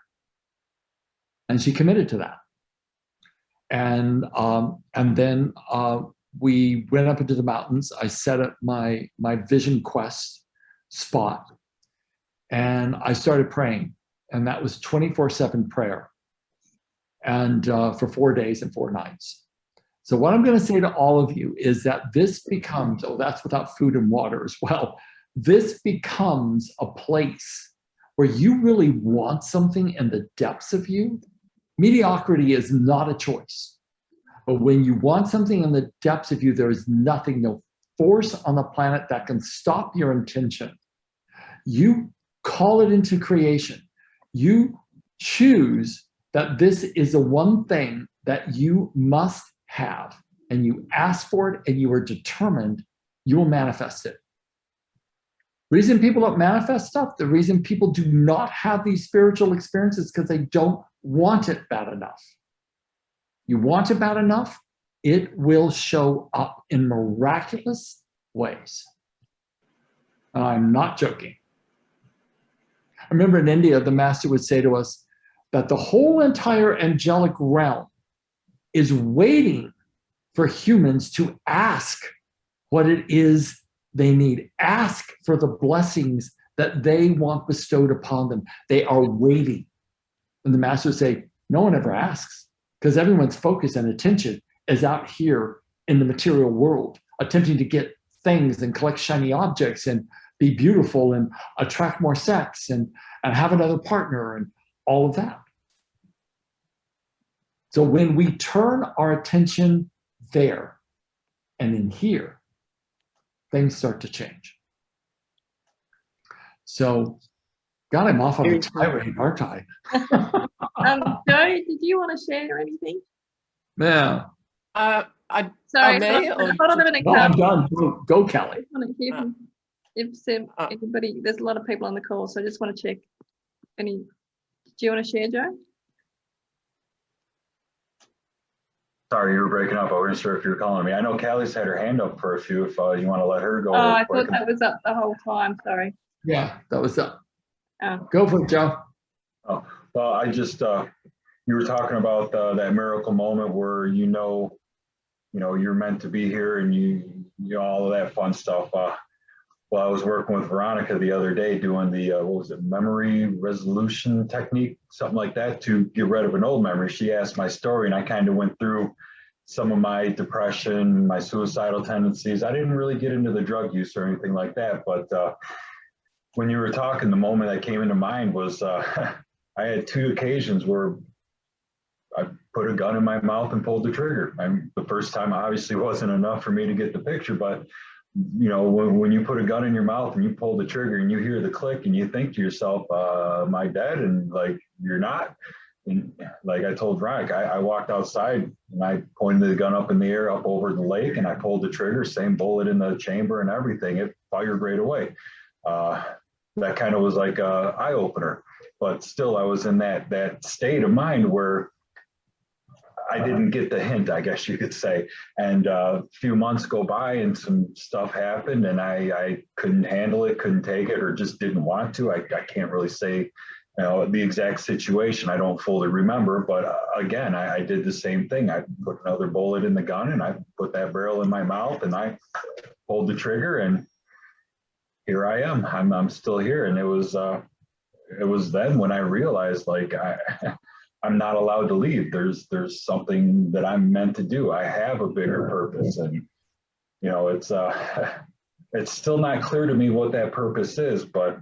Speaker 2: And she committed to that. And then we went up into the mountains. I set up my vision quest spot, and I started praying. And that was 24/7 prayer, and for 4 days and 4 nights. So what I'm going to say to all of you is that this becomes, that's without food and water as well. This becomes a place where you really want something in the depths of you. Mediocrity is not a choice. But when you want something in the depths of you, there is nothing, no force on the planet that can stop your intention. You call it into creation. You choose that this is the one thing that you must have, and you ask for it, and you are determined you will manifest it. The reason people don't manifest stuff, the reason people do not have these spiritual experiences, because they don't want it bad enough. You want it bad enough, it will show up in miraculous ways. And I'm not joking. I remember in India, the master would say to us that the whole entire angelic realm is waiting for humans to ask what it is they need. Ask for the blessings that they want bestowed upon them. They are waiting. And the master would say, no one ever asks, because everyone's focus and attention is out here in the material world, attempting to get things and collect shiny objects and be beautiful and attract more sex and have another partner and all of that. So when we turn our attention there and in here, things start to change. So, God, I'm off on a tirade, aren't I?
Speaker 1: Joe, did you want to share anything?
Speaker 2: Yeah.
Speaker 1: Sorry,
Speaker 2: No, I'm done. Go, Kelly.
Speaker 1: I just want to hear from anybody. There's a lot of people on the call, so I just want to check. Do you want to share, Joe?
Speaker 5: Sorry, you were breaking up. I wasn't sure if you were calling me. I know Callie's had her hand up for a few. If you want to let her go.
Speaker 1: Oh, I thought that was up the whole time. Sorry.
Speaker 2: Yeah, that was up.
Speaker 1: Oh.
Speaker 2: Go for it, Joe.
Speaker 5: Oh, well, I just, you were talking about that miracle moment where you're meant to be here, and you all of that fun stuff. Well, I was working with Veronica the other day doing the, memory resolution technique, something like that, to get rid of an old memory. She asked my story, and I kind of went through some of my depression, my suicidal tendencies. I didn't really get into the drug use or anything like that, but when you were talking, the moment that came into mind was I had 2 occasions where I put a gun in my mouth and pulled the trigger. The first time obviously wasn't enough for me to get the picture, but when you put a gun in your mouth and you pull the trigger and you hear the click and you think to yourself, am I dead? And like, you're not. And like I told Veronica, I walked outside and I pointed the gun up in the air, up over the lake, and I pulled the trigger, same bullet in the chamber and everything. It fired right away. That kind of was like a eye opener, but still I was in that state of mind where I didn't get the hint, I guess you could say. And a few months go by and some stuff happened, and I couldn't handle it, couldn't take it, or just didn't want to. I can't really say the exact situation I don't fully remember, but again, I did the same thing. I put another bullet in the gun and I put that barrel in my mouth and I pulled the trigger and here I am. I'm still here. And it was then when I realized like I'm not allowed to leave. There's something that I'm meant to do. I have a bigger purpose, and it's still not clear to me what that purpose is, but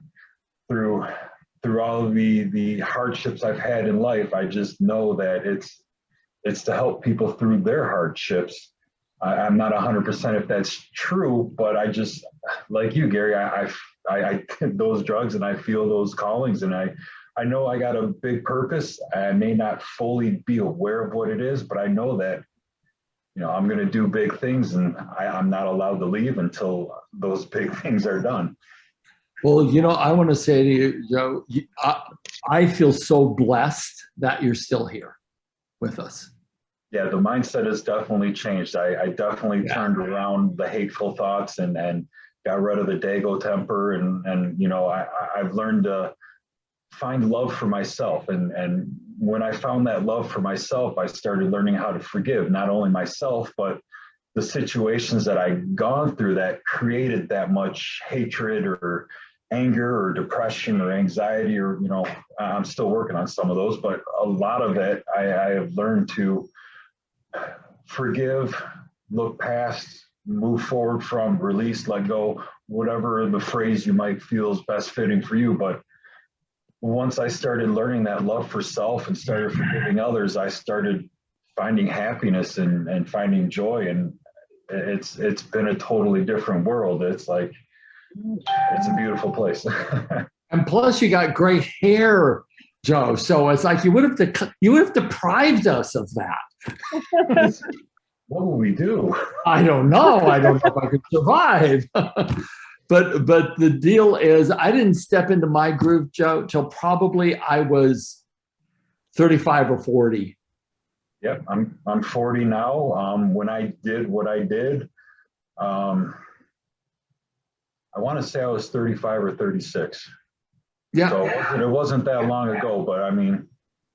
Speaker 5: through all of the hardships I've had in life, I just know that it's to help people through their hardships. I'm not 100% if that's true, but I just, like you, Gary, I those drugs and I feel those callings, and I know I got a big purpose. I may not fully be aware of what it is, but I know that, I'm going to do big things, and I'm not allowed to leave until those big things are done.
Speaker 2: Well, I want to say to you, Joe, I feel so blessed that you're still here with us.
Speaker 5: Yeah, the mindset has definitely changed. I definitely turned around the hateful thoughts and got rid of the Dago temper. And I've learned to find love for myself. And when I found that love for myself, I started learning how to forgive not only myself, but the situations that I'd gone through that created that much hatred or anger or depression or anxiety, or, I'm still working on some of those, but a lot of it, I have learned to forgive, look past, move forward from, release, let go, whatever the phrase you might feel is best fitting for you. But once I started learning that love for self and started forgiving others, I started finding happiness and finding joy. And it's been a totally different world. It's like, it's a beautiful place.
Speaker 2: And plus you got gray hair, Joe. So it's like you would have deprived us of that.
Speaker 5: What will we do?
Speaker 2: I don't know. I don't know if I could survive. But the deal is, I didn't step into my groove, Joe, till probably I was 35 or 40.
Speaker 5: Yep, I'm 40 now. When I did what I did, I want to say I was 35 or 36.
Speaker 2: Yeah.
Speaker 5: So it wasn't that long ago, but I mean,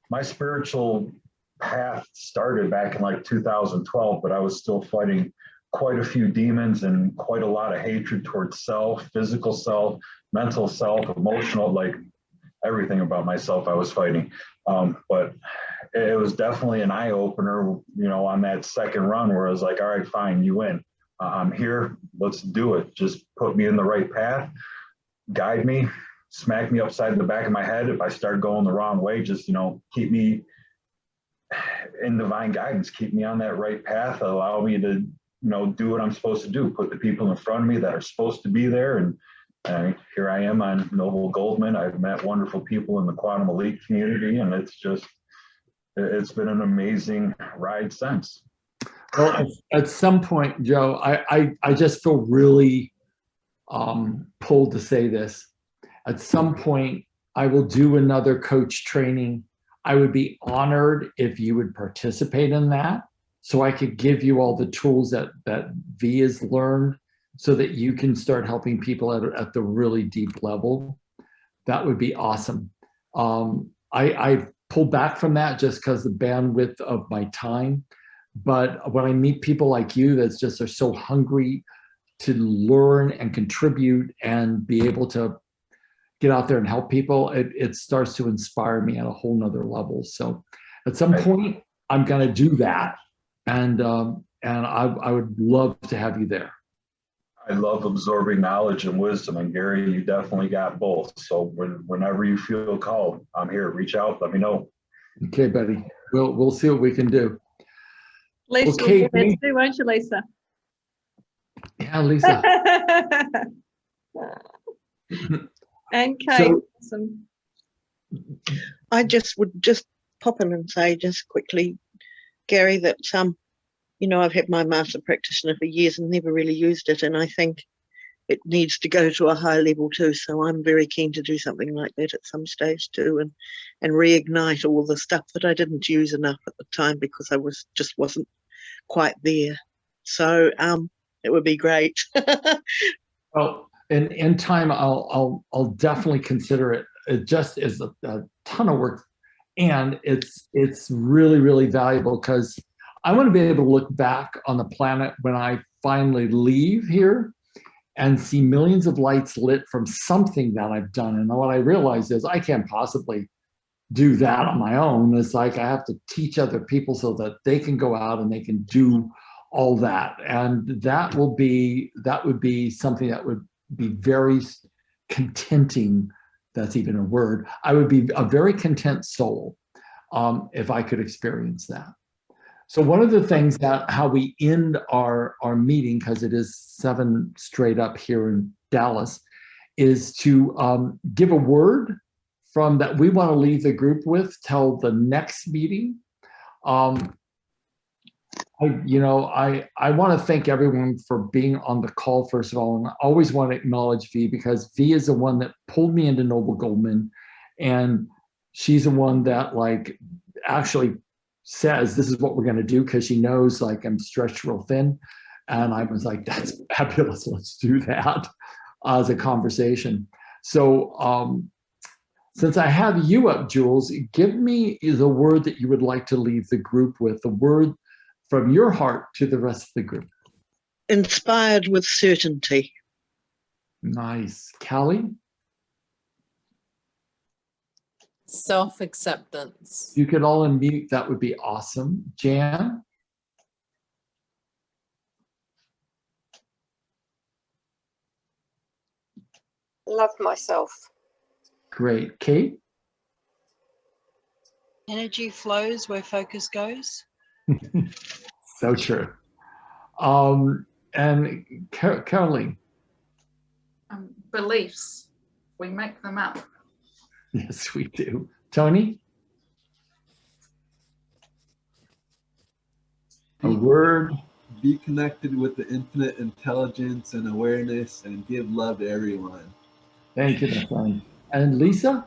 Speaker 5: my spiritual path started back in like 2012, but I was still fighting quite a few demons and quite a lot of hatred towards self, physical self, mental self, emotional, like everything about myself I was fighting. But it was definitely an eye opener, on that second run where I was like, all right, fine, you win. I'm here, let's do it. Just put me in the right path, guide me, smack me upside the back of my head. If I start going the wrong way, just, keep me in divine guidance, keep me on that right path, allow me to, do what I'm supposed to do, put the people in front of me that are supposed to be there. And here I am on Noble Goldman. I've met wonderful people in the Quantum Elite community, and it's been an amazing ride since.
Speaker 2: Well, at some point, Joe, I just feel really pulled to say this. At some point, I will do another coach training. I would be honored if you would participate in that, so I could give you all the tools that V has learned, so that you can start helping people at the really deep level. That would be awesome. I pulled back from that just because the bandwidth of my time. But when I meet people like you that just are so hungry to learn and contribute and be able to get out there and help people, it starts to inspire me at a whole nother level. So at some point, I'm going to do that. And I would love to have you there.
Speaker 5: I love absorbing knowledge and wisdom. And Gary, you definitely got both. So whenever you feel called, I'm here. Reach out. Let me know.
Speaker 2: Okay, buddy. We'll see what we can do.
Speaker 1: Lisa,
Speaker 2: okay,
Speaker 1: will be there too, won't you, Lisa?
Speaker 2: Yeah, Lisa.
Speaker 1: And Kate.
Speaker 2: So,
Speaker 1: awesome.
Speaker 3: I would just pop in and say just quickly, Gary, that I've had my master practitioner for years and never really used it, and I think it needs to go to a high level too. So I'm very keen to do something like that at some stage too, and reignite all the stuff that I didn't use enough at the time because I wasn't quite there. So it would be great.
Speaker 2: well, in time, I'll definitely consider it it just is a ton of work, and it's really, really valuable because I want to be able to look back on the planet when I finally leave here and see millions of lights lit from something that I've done. And what I realize is I can't possibly do that on my own. It's like I have to teach other people so that they can go out and they can do all that. And that would be something that would be very contenting. That's even a word. I would be a very content soul if I could experience that. So one of the things that how we end our meeting, because it is 7 straight up here in Dallas, is to give a word from that we want to leave the group with till the next meeting. I want to thank everyone for being on the call, first of all, and I always want to acknowledge V, because V is the one that pulled me into Noble Goldman, and she's the one that like actually says this is what we're going to do, because she knows like I'm stretched real thin, and I was like, that's fabulous, let's do that as a conversation. So since I have you up, Jules, give me the word that you would like to leave the group with, the word from your heart to the rest of the group.
Speaker 3: Inspired with certainty.
Speaker 2: Nice. Callie?
Speaker 9: Self-acceptance.
Speaker 2: You could all unmute, that would be awesome. Jan?
Speaker 4: Love myself.
Speaker 2: Great. Kate?
Speaker 6: Energy flows where focus goes.
Speaker 2: So true. And Caroline?
Speaker 12: Beliefs. We make them up.
Speaker 2: Yes, we do. Tony? A word?
Speaker 11: Be connected with the infinite intelligence and awareness and give love to everyone.
Speaker 2: Thank you, Nathan. And Lisa?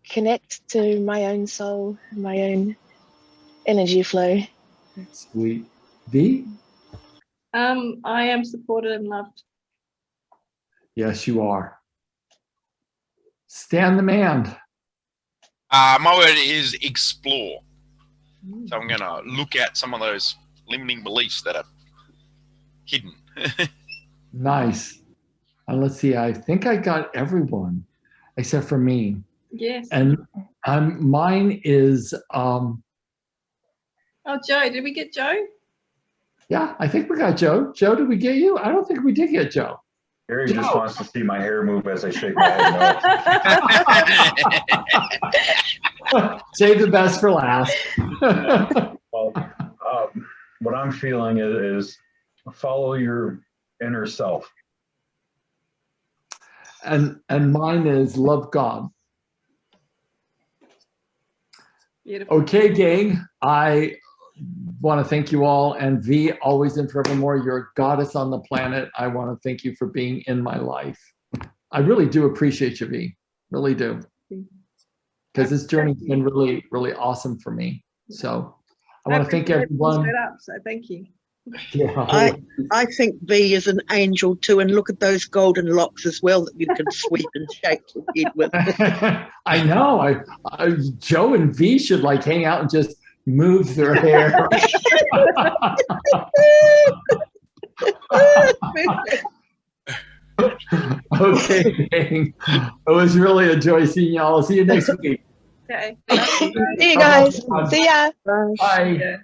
Speaker 8: Connect to my own soul, my own energy flow.
Speaker 2: Sweet. V?
Speaker 1: I am supported and loved.
Speaker 2: Yes, you are. Stan the man.
Speaker 7: My word is explore. So I'm going to look at some of those limiting beliefs that are hidden.
Speaker 2: Nice. And let's see, I think I got everyone except for me.
Speaker 1: Yes.
Speaker 2: And mine is,
Speaker 1: oh, Joe, did we get Joe?
Speaker 2: yeah, I think we got Joe. Joe, did we get you? I don't think we did get Joe.
Speaker 5: Gary just wants to see my hair move as I shake my head no.
Speaker 2: Save the best for last.
Speaker 5: Well, what I'm feeling is follow your inner self.
Speaker 2: And mine is love God.
Speaker 1: Beautiful.
Speaker 2: Okay, gang, I want to thank you all, and V, always and forevermore, you're a goddess on the planet. I want to thank you for being in my life. I really do appreciate you, V, really do. Because this journey's been really, really awesome for me. So I want to thank everyone.
Speaker 1: So thank you.
Speaker 2: Yeah.
Speaker 3: I think V is an angel too, and look at those golden locks as well that you can sweep and shake your head with.
Speaker 2: I know. Joe and V should like hang out and just move their hair. Okay, gang. It was really a joy seeing y'all. See you next week.
Speaker 1: Okay.
Speaker 8: See you guys. See ya.
Speaker 2: Bye.